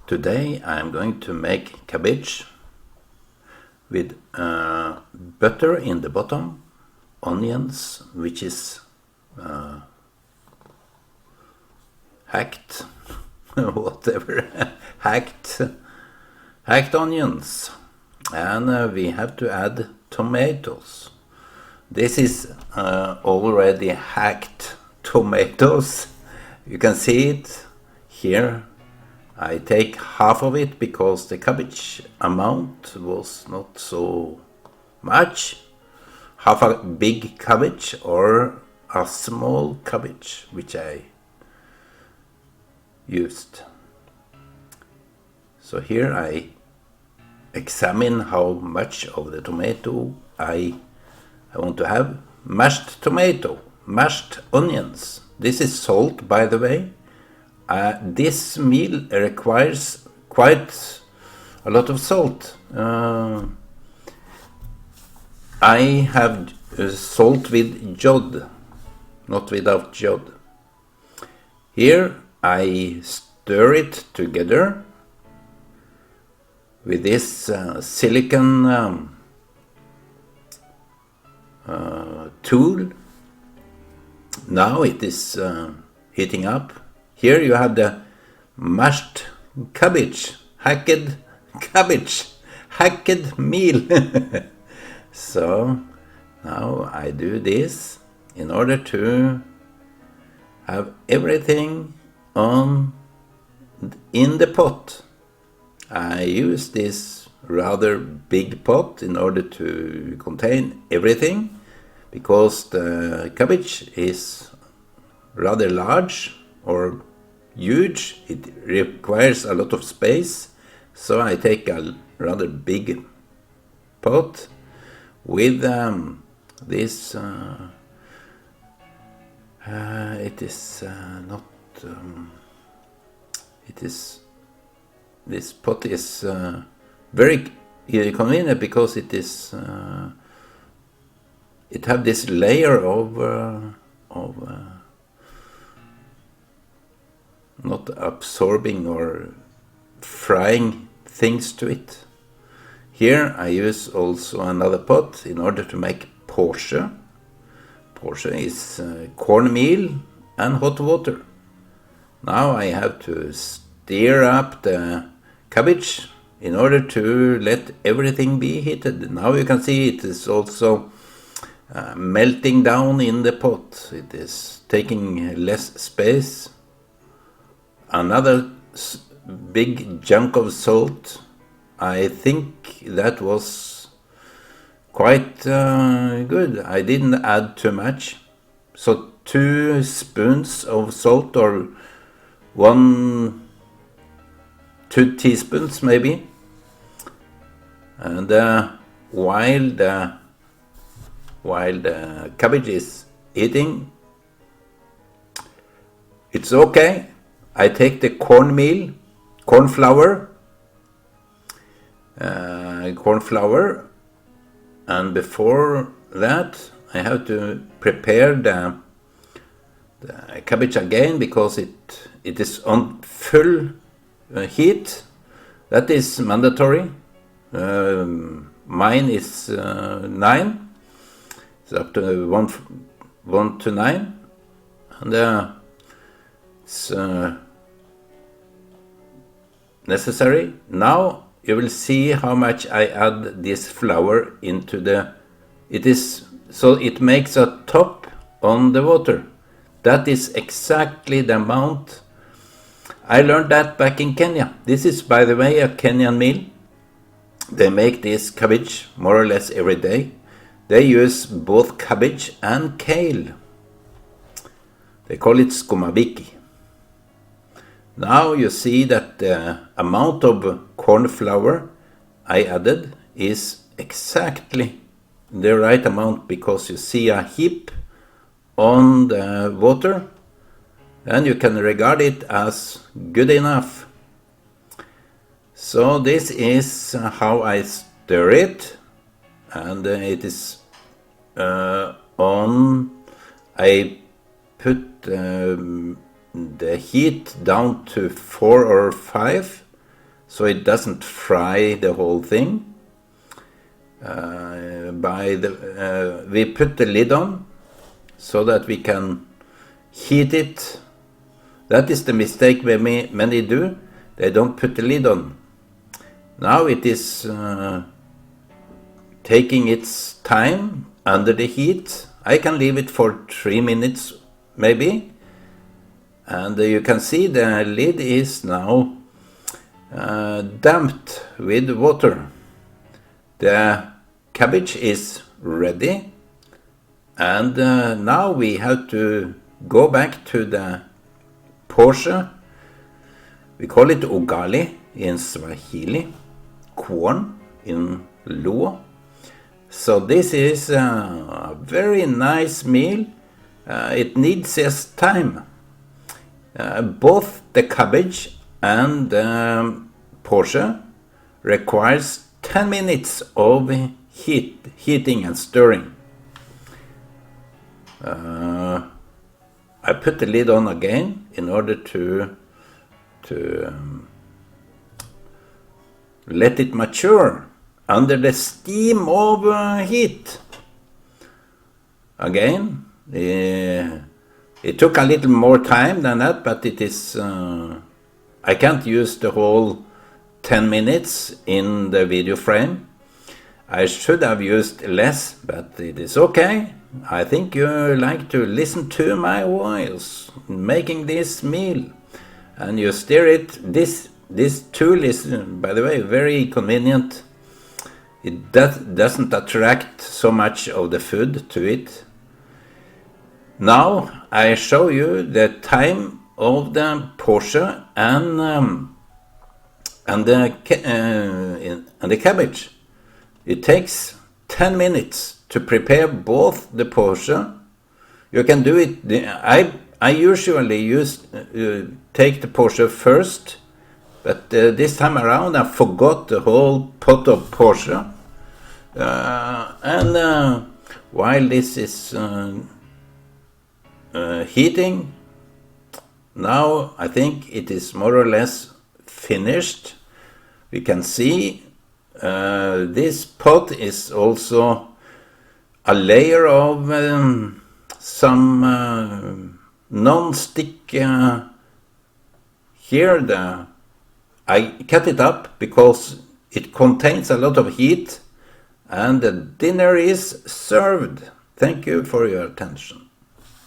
Today I'm going to make cabbage with butter in the bottom, onions, which is hacked, whatever, hacked onions, and we have to add tomatoes. This is already hacked tomatoes. You can see it here. I take half of it because the cabbage amount was not so much. Half a big cabbage or a small cabbage, which I used. So here I examine how much of the tomato I want to have. Mashed tomato, mashed onions. This is salt, by the way. This meal requires quite a lot of salt. I have salt with jod, not without jod. Here I stir it together with this silicone tool. Now it is heating up. Here you have the mashed cabbage, hacked cabbage, hacked meal. So now I do this in order to have everything in the pot. I use this rather big pot in order to contain everything, because the cabbage is rather large or huge. It requires a lot of space, so I take a rather big pot with this. It is not. It is. This pot is very convenient because it is. It have this layer of not absorbing or frying things to it. Here I use also another pot in order to make porsche. Porsche is cornmeal and hot water. Now I have to stir up the cabbage in order to let everything be heated. Now you can see it is also melting down in the pot. It is taking less space. Another big chunk of salt. I think that was quite good. I didn't add too much. So 2 spoons of salt, or 2 teaspoons maybe. And while the cabbage is eating, it's okay. I take the cornflour, and before that I have to prepare the cabbage again, because it is on full heat. That is mandatory. Mine is 9. It's up to 1 to 9, and it's necessary. Now you will see how much I add this flour into the. It is so it makes a top on the water. That is exactly the amount. I learned that back in Kenya. This is, by the way, a Kenyan meal. They make this cabbage more or less every day. They use both cabbage and kale. They call it skumabiki. Now you see that the amount of corn flour I added is exactly the right amount, because you see a heap on the water, and you can regard it as good enough. So this is how I stir it, and it is on. I put the heat down to 4 or 5, so it doesn't fry the whole thing. We put the lid on so that we can heat it. That is the mistake many do. They don't put the lid on. Now it is taking its time under the heat. I can leave it for 3 minutes maybe, and you can see the lid is now damped with water. The cabbage is ready, and now we have to go back to the Porsche. We call it ugali in Swahili, corn in Luo. So this is a very nice meal. It needs just time. Both the cabbage and the Porsche requires 10 minutes of heating and stirring. I put the lid on again in order to let it mature under the steam of heat. Again, it took a little more time than that, but it is I can't use the whole 10 minutes in the video frame. I should have used less, but it is okay. I think you like to listen to my voice making this meal, and you stir it. This tool is, by the way, very convenient. It doesn't attract so much of the food to it. Now I show you the time of the Porsche and the cabbage. It takes 10 minutes to prepare both the Porsche. You can do it. I usually take the Porsche first, but this time around I forgot the whole pot of Porsche. While this is heating, now I think it is more or less finished. We can see this pot is also a layer of some non-stick. Here I cut it up because it contains a lot of heat, and the dinner is served. Thank you for your attention.